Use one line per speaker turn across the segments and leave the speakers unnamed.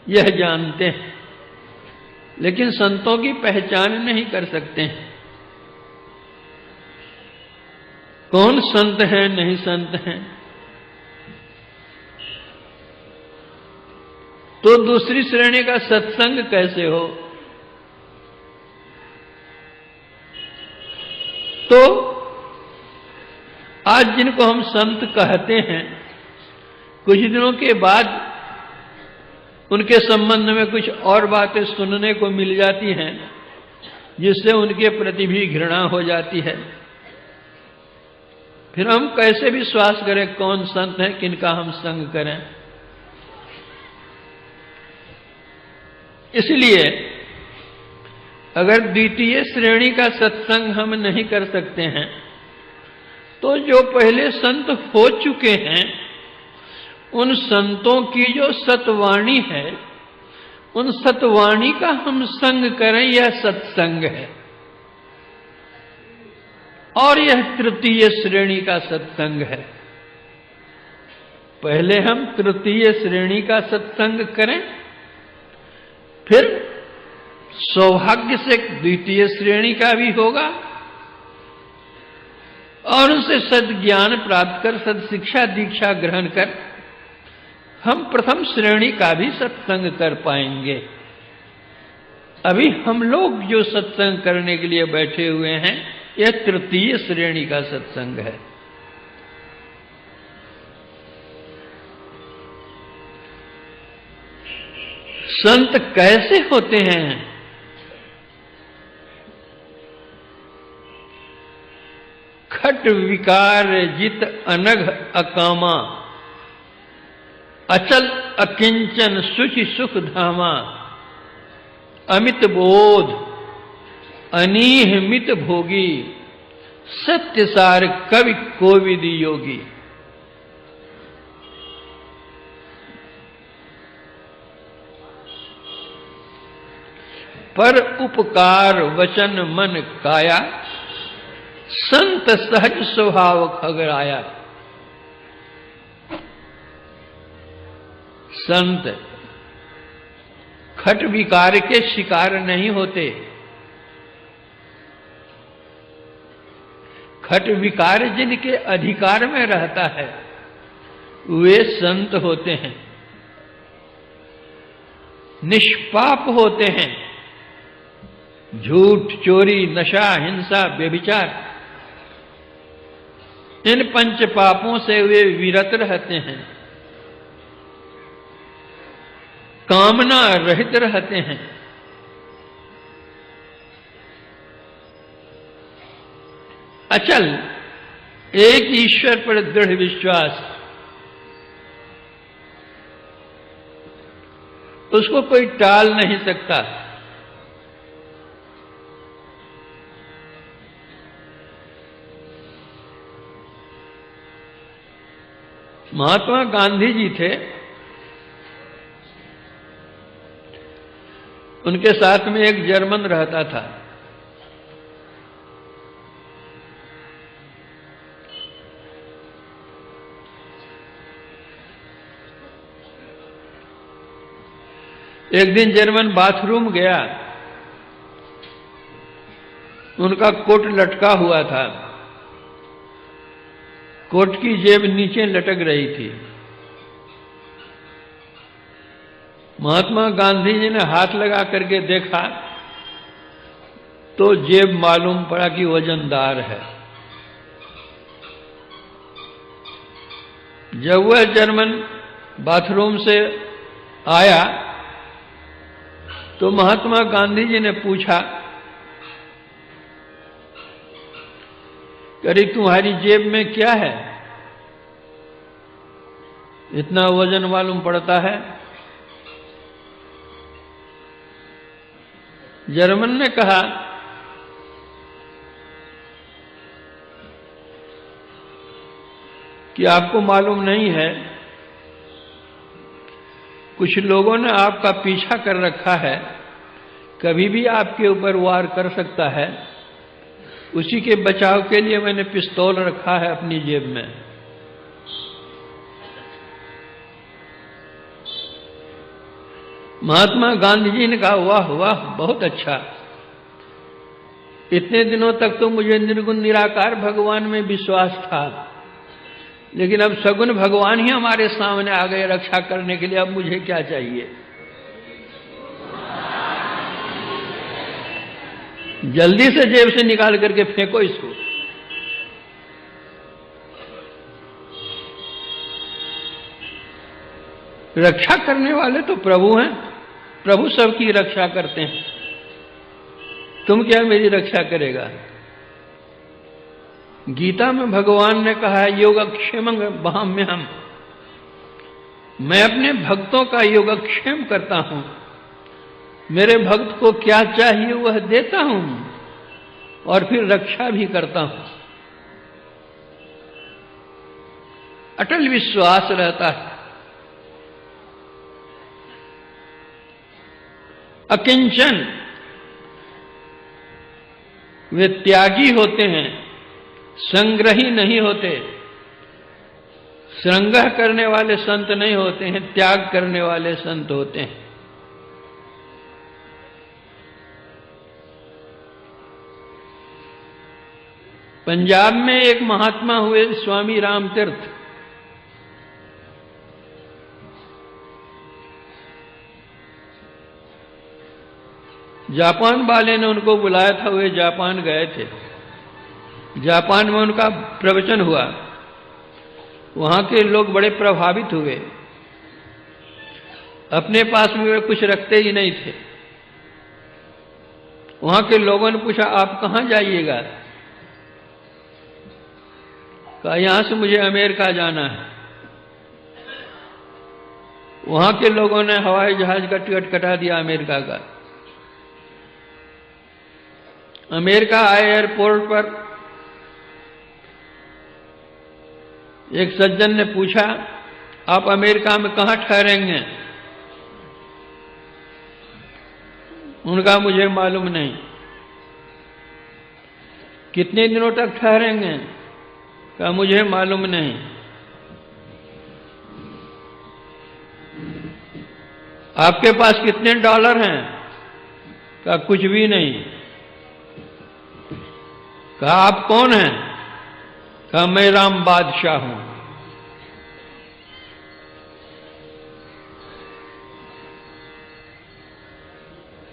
यह जानते हैं, लेकिन संतों की पहचान नहीं कर सकते हैं। कौन संत है, नहीं संत हैं। तो दूसरी श्रेणी का सत्संग कैसे हो? तो आज जिनको हम संत कहते हैं, कुछ दिनों के बाद उनके संबंध में कुछ और बातें सुनने को मिल जाती हैं, जिससे उनके प्रति भी घृणा हो जाती है। फिर हम कैसे विश्वास करें कौन संत है, किनका हम संग करें? इसलिए अगर द्वितीय श्रेणी का सत्संग हम नहीं कर सकते हैं, तो जो पहले संत हो चुके हैं, उन संतों की जो सतवाणी है, उन सतवाणी का हम संग करें, यह सत्संग है। और यह तृतीय श्रेणी का सत्संग है। पहले हम तृतीय श्रेणी का सत्संग करें, फिर सौभाग्य से द्वितीय श्रेणी का भी होगा, और उनसे सद्ज्ञान प्राप्त कर, सद्शिक्षा दीक्षा ग्रहण कर हम प्रथम श्रेणी का भी सत्संग कर पाएंगे। अभी हम लोग जो सत्संग करने के लिए बैठे हुए हैं, यह तृतीय श्रेणी का सत्संग है। संत कैसे होते हैं? खट विकार जित अनघ अकामा, अचल अकिंचन सुचि सुख धामा, अमित बोध अनीह मित भोगी, सत्य सार कवि कोविद योगी। पर उपकार वचन मन काया, संत सहज स्वभाव खगराया। संत खट विकार के शिकार नहीं होते। खट विकार जिनके अधिकार में रहता है, वे संत होते हैं। निष्पाप होते हैं। झूठ, चोरी, नशा, हिंसा, व्यभिचार, इन पंच पापों से वे विरत रहते हैं। कामना रहित रहते हैं। अचल, एक ईश्वर पर दृढ़ विश्वास, उसको कोई टाल नहीं सकता। महात्मा गांधी जी थे, उनके साथ में एक जर्मन रहता था। एक दिन जर्मन बाथरूम गया, उनका कोट लटका हुआ था, कोट की जेब नीचे लटक रही थी। महात्मा गांधी जी ने हाथ लगा करके देखा तो जेब मालूम पड़ा कि वजनदार है। जब वह जर्मन बाथरूम से आया तो महात्मा गांधी जी ने पूछा, अरे तुम्हारी जेब में क्या है, इतना वजन मालूम पड़ता है? जर्मन ने कहा, कि आपको मालूम नहीं है, कुछ लोगों ने आपका पीछा कर रखा है, कभी भी आपके ऊपर वार कर सकता है, उसी के बचाव के लिए मैंने पिस्तौल रखा है अपनी जेब में। महात्मा गांधी जी ने कहा, वाह वाह, बहुत अच्छा। इतने दिनों तक तो मुझे निर्गुण निराकार भगवान में विश्वास था, लेकिन अब सगुण भगवान ही हमारे सामने आ गए रक्षा करने के लिए, अब मुझे क्या चाहिए? जल्दी से जेब से निकाल करके फेंको इसको। रक्षा करने वाले तो प्रभु हैं, प्रभु सबकी रक्षा करते हैं। तुम क्या मेरी रक्षा करेगा? गीता में भगवान ने कहा है, योगक्षेम वहाम्यहम्, मैं अपने भक्तों का योगक्षेम करता हूं। मेरे भक्त को क्या चाहिए वह देता हूं और फिर रक्षा भी करता हूं। अटल विश्वास रहता है। अकिंचन, वे त्यागी होते हैं, संग्रही नहीं होते। संग्रह करने वाले संत नहीं होते हैं, त्याग करने वाले संत होते हैं। पंजाब में एक महात्मा हुए स्वामी रामतीर्थ। जापान वाले ने उनको बुलाया था, वे जापान गए थे। जापान में उनका प्रवचन हुआ, वहां के लोग बड़े प्रभावित हुए। अपने पास में वे कुछ रखते ही नहीं थे। वहां के लोगों ने पूछा, आप कहां जाइएगा? कहा, यहां से मुझे अमेरिका जाना है। वहां के लोगों ने हवाई जहाज का टिकट कटा दिया अमेरिका का। अमेरिका आए, एयरपोर्ट पर एक सज्जन ने पूछा, आप अमेरिका में कहां ठहरेंगे? उनका मुझे मालूम नहीं। कितने दिनों तक ठहरेंगे? कहा, मुझे मालूम नहीं। आपके पास कितने डॉलर हैं? कहा, कुछ भी नहीं। कहा, आप कौन हैं? कहा, मैं राम बादशाह हूं।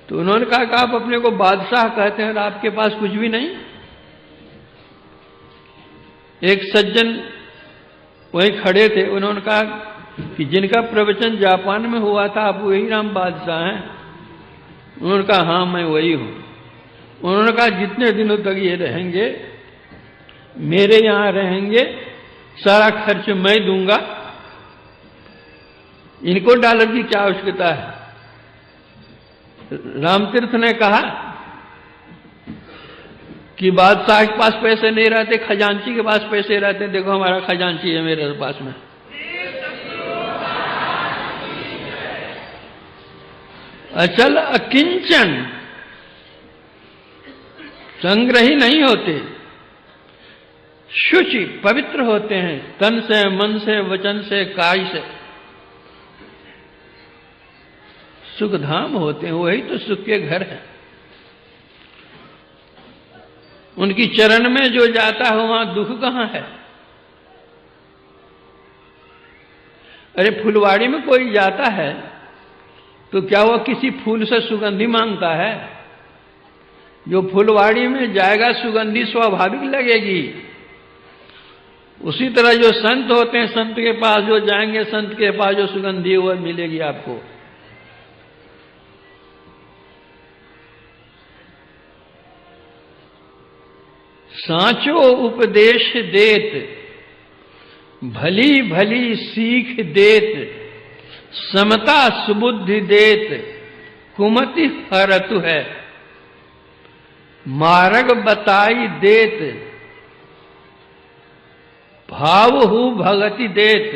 तो उन्होंने कहा कि आप अपने को बादशाह कहते हैं और आपके पास कुछ भी नहीं। एक सज्जन वहीं खड़े थे, उन्होंने कहा कि जिनका प्रवचन जापान में हुआ था, आप वही राम बादशाह हैं? उन्होंने कहा, हाँ मैं वही हूं। उन्होंने कहा, जितने दिनों तक ये रहेंगे, मेरे यहां रहेंगे, सारा खर्च मैं दूंगा, इनको डॉलर की क्या आवश्यकता है? रामतीर्थ ने कहा कि बादशाह के पास पैसे नहीं रहते, खजांची के पास पैसे रहते। देखो हमारा खजांची है मेरे पास में। अचल अकिंचन, संग्रही नहीं होते, शुचि पवित्र होते हैं, तन से, मन से, वचन से, काय से। सुखधाम होते हैं, वही तो सुख के घर है। उनकी चरण में जो जाता है वहां दुख कहां है? अरे फुलवाड़ी में कोई जाता है तो क्या वो किसी फूल से सुगंधी मांगता है? जो फुलवाड़ी में जाएगा सुगंधी स्वाभाविक लगेगी। उसी तरह जो संत होते हैं, संत के पास जो जाएंगे, संत के पास जो सुगंधी वह मिलेगी आपको। सांचो उपदेश देत, भली भली सीख देत, समता सुबुद्धि देत, कुमति हरतु है, मार्ग बताई देत, भाव हु भगति देत,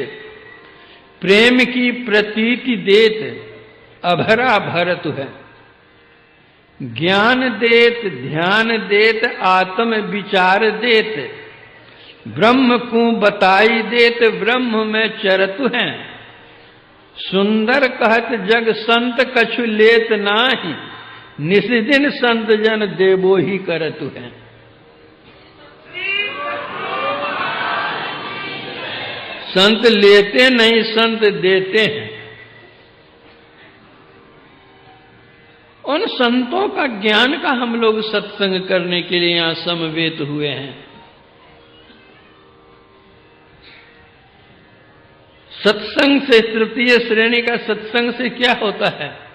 प्रेम की प्रतीति देत, अभरा भरतु है, ज्ञान देत, ध्यान देत, आत्म विचार देत, ब्रह्म को बताई देत, ब्रह्म में चरतु है, सुंदर कहत जग संत कछु लेत नाही, निस्दिन संत जन देवो ही करतु है। संत लेते नहीं, संत देते हैं। उन संतों का ज्ञान का हम लोग सत्संग करने के लिए यहां समवेत हुए हैं। सत्संग से, तृतीय श्रेणी का सत्संग से क्या होता है?